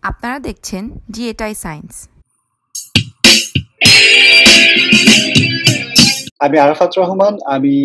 আপনারা দেখছেন জিএটাই সায়েন্স। আমি আরাফাত রহমান। আমি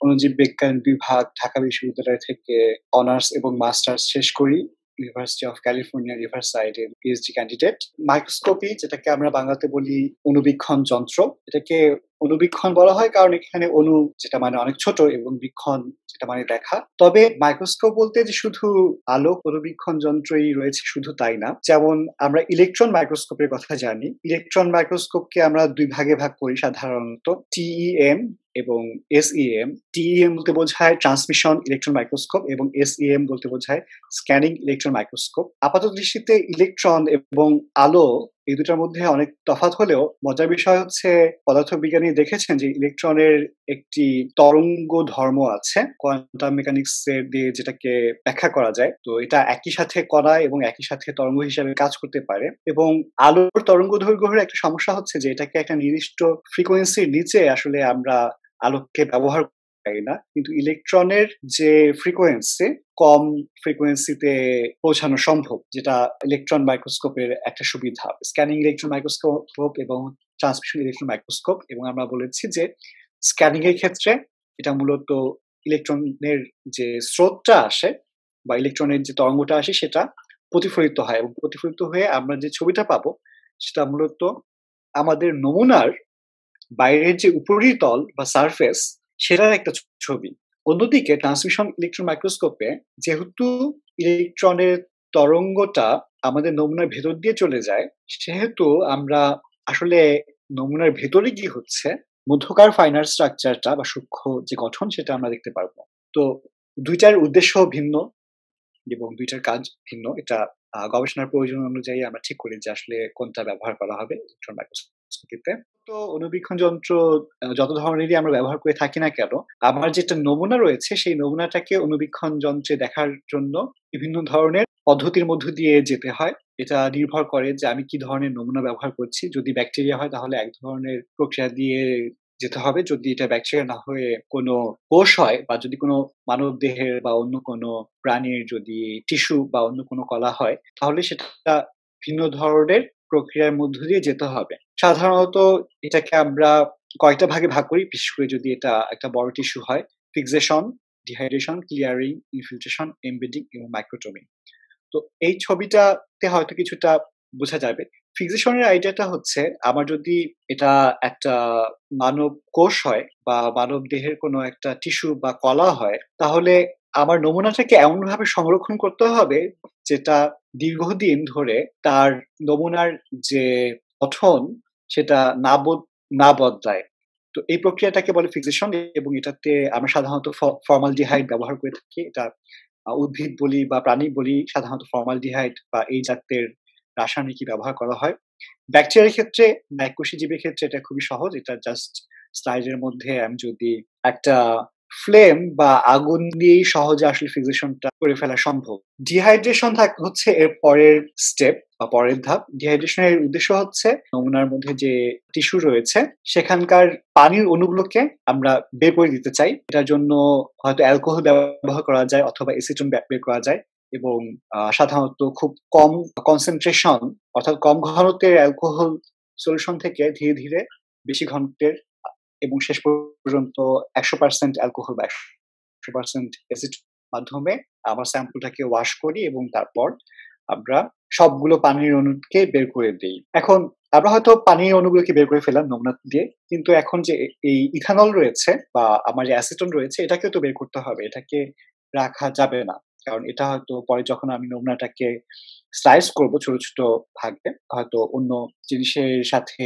অণুজীব বিজ্ঞান বিভাগ ঢাকা বিশ্ববিদ্যালয় থেকে অনার্স এবং মাস্টার্স শেষ করি। ইউনিভার্সিটি অফ ক্যালিফোর্নিয়া রিভারসাইড এর পিএইচডি ক্যান্ডিডেট। মাইক্রোস্কোপি, যেটাকে আমরা বাংলাতে বলি অনুবীক্ষণ যন্ত্র, এটাকে অনুবীক্ষণ বলা হয় কারণ এখানে অনু যেটা মানে অনেক ছোট এবং বীক্ষণ যেটা মানে দেখা। তবে মাইক্রোস্কোপ বলতে যে শুধু আলোক অনুবীক্ষণ যন্ত্রই রয়েছে শুধু তাই না। যেমন আমরা ইলেকট্রন মাইক্রোস্কোপের কথা জানি। ইলেকট্রন মাইক্রোস্কোপকে আমরা দুই ভাগে ভাগ করি সাধারণত, টিইএম এবং এসইএম। টিইএম বলতে বোঝায় ট্রান্সমিশন ইলেকট্রন মাইক্রোস্কোপ এবং এসইএম বলতে বোঝায় স্ক্যানিং ইলেকট্রন মাইক্রোস্কোপ। আপাত দৃষ্টিতে ইলেকট্রন এবং আলো এই দুটার মধ্যে অনেক তফাৎ হলেও মজার বিষয় হচ্ছে পদার্থবিজ্ঞানী দেখেছেন যে ইলেকট্রনের একটি তরঙ্গ ধর্ম আছে, কোয়ান্টাম মেকানিক্স এর দিয়ে যেটাকে ব্যাখ্যা করা যায়। তো এটা একই সাথে কণা এবং একই সাথে তরঙ্গ হিসেবে কাজ করতে পারে। এবং আলোর তরঙ্গ দৈর্ঘ্যের একটা সমস্যা হচ্ছে যে এটাকে একটা নির্দিষ্ট ফ্রিকোয়েন্সির নিচে আসলে আমরা আলোককে ব্যবহার পারি না, কিন্তু ইলেকট্রনের যে ফ্রিকোয়েন্সি কম ফ্রিকোয়েন্সিতে পৌঁছানো সম্ভব, যেটা ইলেকট্রন মাইক্রোস্কোপের একটা সুবিধা। স্ক্যানিং ইলেকট্রন মাইক্রোস্কোপ এবং ট্রান্সমিশন ইলেকট্রন মাইক্রোস্কোপ। এবং আমরা বলেছি যে স্ক্যানিং এর ক্ষেত্রে এটা মূলত ইলেকট্রনের যে স্রোতটা আসে বা ইলেকট্রনের যে তরঙ্গটা আসে সেটা প্রতিফলিত হয়, এবং প্রতিফলিত হয়ে আমরা যে ছবিটা পাবো সেটা মূলত আমাদের নমুনার বাইরের যে উপরিতল বা সারফেস সেটার একটা ছবি। অন্যদিকে ট্রান্সমিশন ইলেকট্রন মাইক্রোস্কোপে যেহেতু ইলেকট্রনের তরঙ্গটা আমাদের নমুনার ভেতর দিয়ে চলে যায়, সেহেতু আমরা আসলে নমুনার ভেতরে কি হচ্ছে মধ্যকার ফাইনাল স্ট্রাকচারটা বা সূক্ষ্ম যে গঠন সেটা আমরা দেখতে পারবো। তো দুইটার উদ্দেশ্য ভিন্ন এবং দুইটার কাজ ভিন্ন। এটা গবেষণার প্রয়োজন অনুযায়ী আমরা ঠিক করি যে আসলে কোনটা ব্যবহার করা হবে ইলেকট্রন মাইক্রোস্কোপিতে। তো অনুবীক্ষণ যন্ত্র যত ধরনেরই আমরা ব্যবহার করে থাকি না কেন, আমার যেটা নমুনা রয়েছে সেই নমুনাটাকে অনুবীক্ষণ যন্ত্রে দেখার জন্য বিভিন্ন ধরনের পদ্ধতির মধ্য দিয়ে যেতে হয়। এটা নির্ভর করে যে আমি কি ধরনের নমুনা ব্যবহার করছি। যদি ব্যাকটেরিয়া হয় তাহলে এক ধরনের প্রক্রিয়া দিয়ে যেতে হবে, যদি এটা ব্যাকটেরিয়া না হয়ে কোনো কোষ হয় বা যদি কোনো মানব দেহের বা অন্য কোনো প্রাণীর যদি টিস্যু বা অন্য কোনো কলা হয় তাহলে সেটা ভিন্ন ধরনের প্রক্রিয়ার মধ্য দিয়ে যেতে হবে। সাধারণত এটাকে আমরা কয়েকটা ভাগে ভাগ করি, বিশেষ করে যদি এটা একটা বড় টিস্যু হয়। Fixation, dehydration, clearing, infiltration, embedding এবং মাইক্রোটমি। তো এই ছবিটাতে হয়তো কিছুটা বোঝা যাবে। ফিক্সেশনের আইডিয়াটা হচ্ছে আমার যদি এটা একটা মানব কোষ হয় বা মানব দেহের কোনো একটা টিস্যু বা কলা হয়, তাহলে আমার নমুনাটাকে এমনভাবে সংরক্ষণ করতে হবে যেটা দীর্ঘদিন ধরে তার নমুনার যে গঠন সেটা না বদলায়। তো এই প্রক্রিয়াটাকে বলে ফিক্সেশন, এবং এটাতে আমরা সাধারণত ফর্মালডিহাইড ব্যবহার করে থাকি। এটা উদ্ভিদ বলি বা প্রাণী বলি সাধারণত ফর্মালডিহাইড বা এই জাতের রাসায়নিকই ব্যবহার করা হয়। ব্যাকটেরিয়ার ক্ষেত্রে বা এককোষী জীবের ক্ষেত্রে এটা খুবই সহজ। এটা জাস্ট স্লাইডের মধ্যে আমি যদি একটা ফ্লেম বা আগুন দিয়েই সহজে আসলে ফিক্সেশনটা করে ফেলা সম্ভব। ডিহাইড্রেশন হচ্ছে এর পরের স্টেপ বা পরের ধাপ। ডিহাইড্রেশনের উদ্দেশ্য হচ্ছে নমুনার মধ্যে যে টিস্যু রয়েছে সেখানকার পানির অণুগুলোকে আমরা বের করে দিতে চাই। এটার জন্য হয়তো অ্যালকোহল ব্যবহার করা যায় অথবা এসিটন বের করা যায়, এবং সাধারণত খুব কম কনসেন্ট্রেশন অর্থাৎ কম ঘনত্বের অ্যালকোহল সলিউশন থেকে ধীরে ধীরে বেশি ঘনত্বের এবং শেষ পর্যন্ত 100% অ্যালকোহল বা 100% অ্যাসিড মাধ্যমে আমরা স্যাম্পলটাকে ওয়াশ করি এবং তারপর আমরা সবগুলো পানির অণুকে বের করে দিই। এখন আমরা হয়তো পানির অণুগুলোকে বের করে ফেললাম নমুনা দিয়ে, কিন্তু এখন যে এই ইথানল রয়েছে বা আমার যে অ্যাসিটন রয়েছে এটাকেও তো বের করতে হবে। এটাকে রাখা যাবে না, কারণ এটা হয়তো পরে যখন আমি নমুনাটাকে স্লাইস করব ছোট ছোট ভাগে, হয়তো অন্য জিনিসের সাথে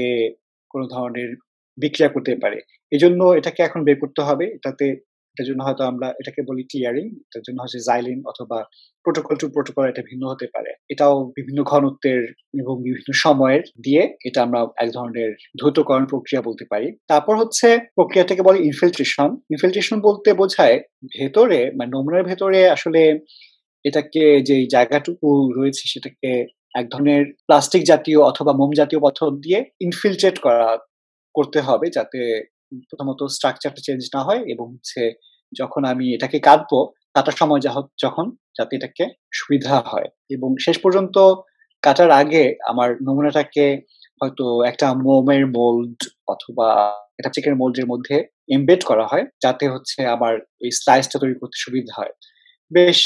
কোনো ধরনের বিক্রিয়া করতে পারে। এজন্য এটাকে এখন বের করতে হবে। এটার জন্য হয়তো আমরা এটাকে বলি ক্লিয়ারিং। এটার জন্য হচ্ছে জাইলিন অথবা প্রোটোকল টু প্রোটোকল এটা ভিন্ন হতে পারে। এটাও বিভিন্ন ঘনত্বের এবং বিভিন্ন সময়ের দিয়ে এটা আমরা এক ধরনের দ্রুতকরণ প্রক্রিয়া বলতে পারি। তারপর হচ্ছে প্রক্রিয়াটাকে বলে ইনফিল্ট্রেশন। ইনফিল্ট্রেশন বলতে বোঝায় ভেতরে মানে নমুনার ভেতরে আসলে এটাকে যেই জায়গাটুকু রয়েছে সেটাকে এক ধরনের প্লাস্টিক জাতীয় অথবা মোম জাতীয় পদার্থ দিয়ে ইনফিল্ট্রেট করতে হবে, যাতে প্রথমত স্ট্রাকচারটা চেঞ্জ না হয়, এবং হচ্ছে যখন আমি এটাকে কাটবো কাটার সময় যখন যাতে এটাকে সুবিধা হয়। এবং শেষ পর্যন্ত কাটার আগে আমার নমুনাটাকে হয়তো একটা মোমের মোল্ড অথবা একটা চিকেন মোল্ডের মধ্যে এমবেড করা হয়, যাতে হচ্ছে আমার এই স্লাইসটা তৈরি করতে সুবিধা হয়। বেশ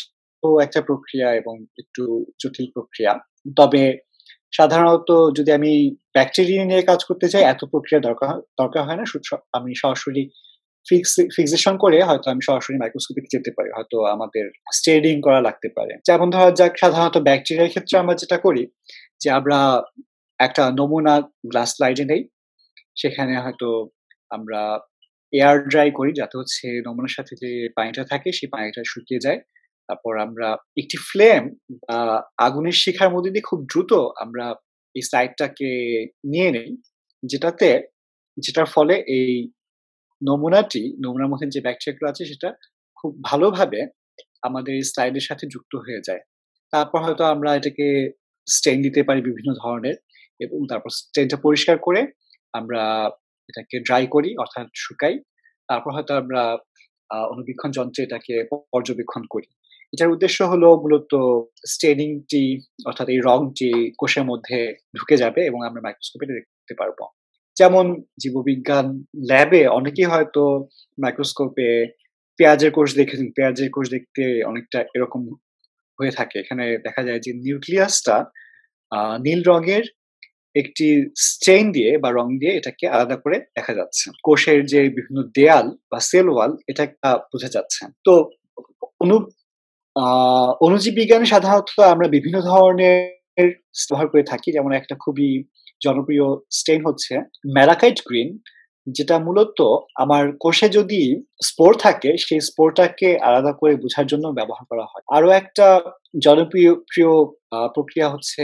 একটা প্রক্রিয়া এবং একটু জটিল প্রক্রিয়া। তবে সাধারণত যদি আমি ব্যাকটেরিয়া নিয়ে কাজ করতে চাই, এত প্রক্রিয়া দরকার হয় না। আমি সরাসরি ফিক্সেশন করে হয়তো আমি সরাসরি মাইক্রোস্কোপিতে যেতে পারি। হয়তো আমাদের স্টেডিং করা লাগতে পারে। যেমন ধরা যাক, সাধারণত ব্যাকটেরিয়ার ক্ষেত্রে আমরা যেটা করি যে আমরা একটা নমুনা গ্লাস স্লাইডে নেই। সেখানে হয়তো আমরা এয়ার ড্রাই করি, যাতে হচ্ছে নমুনার সাথে যে পানিটা থাকে সেই পানিটা শুকিয়ে যায়। তারপর আমরা একটি ফ্লেম বা আগুনের শিখার মধ্যে দিয়ে খুব দ্রুত আমরা এই স্লাইডটাকে নিয়ে নেই। যেটাতে যেটার ফলে এই নমুনার মধ্যে যে ব্যাকটেরিয়াগুলো আছে সেটা খুব ভালোভাবে আমাদের স্লাইডের সাথে যুক্ত হয়ে যায়। তারপর হয়তো আমরা এটাকে স্টেইন দিতে পারি বিভিন্ন ধরনের, এবং তারপর স্টেইনটা পরিষ্কার করে আমরা এটাকে ড্রাই করি, অর্থাৎ শুকাই। তারপর হয়তো আমরা অণুবীক্ষণ যন্ত্রে এটাকে পর্যবেক্ষণ করি। এটার উদ্দেশ্য হলো মূলত স্টেইনিংটি, অর্থাৎ এই রংটি কোষের মধ্যে ঢুকে যাবে এবং আমরা মাইক্রোস্কোপে দেখতে পারবো। যেমন জীববিজ্ঞান ল্যাবে অনেকেই হয়তো মাইক্রোস্কোপে পেঁয়াজের কোষ দেখেছেন। পেঁয়াজের কোষ দেখতে অনেকটা এরকম হয়ে থাকে। এখানে দেখা যায় যে নিউক্লিয়াসটা নীল রঙের একটি স্টেইন দিয়ে বা রং দিয়ে এটাকে আলাদা করে দেখা যাচ্ছে। কোষের যে বিভিন্ন দেয়াল বা সেল ওয়াল, এটা বোঝা যাচ্ছে। তো অনু অণুজীব বিজ্ঞানে সাধারণত আমরা বিভিন্ন ধরনের ব্যবহার করে থাকি। যেমন একটা খুবই জনপ্রিয় স্টেইন হচ্ছে ম্যালাকাইট গ্রিন, যেটা মূলত আমার কোষে যদি স্পোর থাকে, সেই স্পোরটাকে আলাদা করে বোঝার জন্য ব্যবহার করা হয়। আরো একটা জনপ্রিয় প্রক্রিয়া হচ্ছে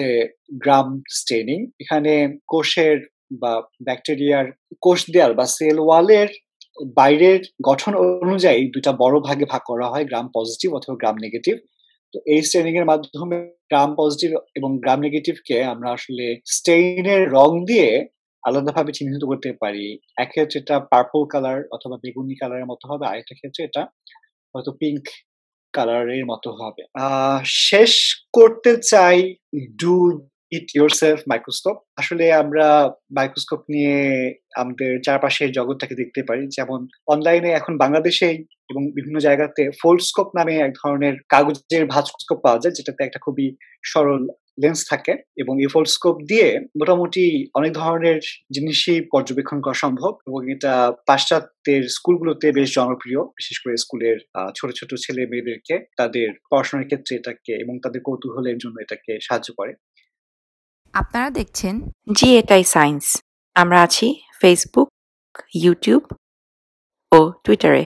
গ্রাম স্টেইনিং। এখানে কোষের বা ব্যাকটেরিয়ার কোষ দেয়াল বা সেল ওয়ালের বাইরের গঠন অনুযায়ী ২ টা বড় ভাগে ভাগ করা হয়, গ্রাম পজিটিভ অথবা গ্রাম নেগেটিভ। তো এই স্টেইনিং এর মাধ্যমে গ্রাম পজিটিভ এবং গ্রাম নেগেটিভকে আমরা আসলে স্টেইনের রং দিয়ে আলাদাভাবে চিহ্নিত করতে পারি। এক ক্ষেত্রে এটা পার্পল কালার অথবা বেগুনি কালারের মতো হবে, আরেকটা ক্ষেত্রে এটা হয়তো পিঙ্ক কালারের মতো হবে। শেষ করতে চাই ডু ইট ইয়োরসেলফ মাইক্রোস্কোপ। আসলে আমরা মাইক্রোস্কোপ নিয়ে আমাদের চারপাশের জগৎটাকে দেখতে পারি। যেমন অনলাইনে এখন বাংলাদেশে এবং বিভিন্ন জায়গাতে ফোল্ডস্কোপ নামে এক ধরনের কাগজের ভাঁজস্কোপ পাওয়া যায়, যেটাতে একটা খুবই সরল লেন্স থাকে, এবং এই ফোল্ডস্কোপ দিয়ে মোটামুটি অনেক ধরনের জিনিসই পর্যবেক্ষণ করা সম্ভব, এবং এটা পাশ্চাত্যের স্কুলগুলোতে বেশ জনপ্রিয়, বিশেষ করে স্কুলের ছোট ছোট ছেলে মেয়েদেরকে তাদের পড়াশোনার ক্ষেত্রে এটাকে এবং তাদের কৌতূহলের জন্য এটাকে সাহায্য করে। আপনারা দেখছেন জিএটাই সায়েন্স। আমরা আছি ফেসবুক, ইউটিউব ও টুইটারে।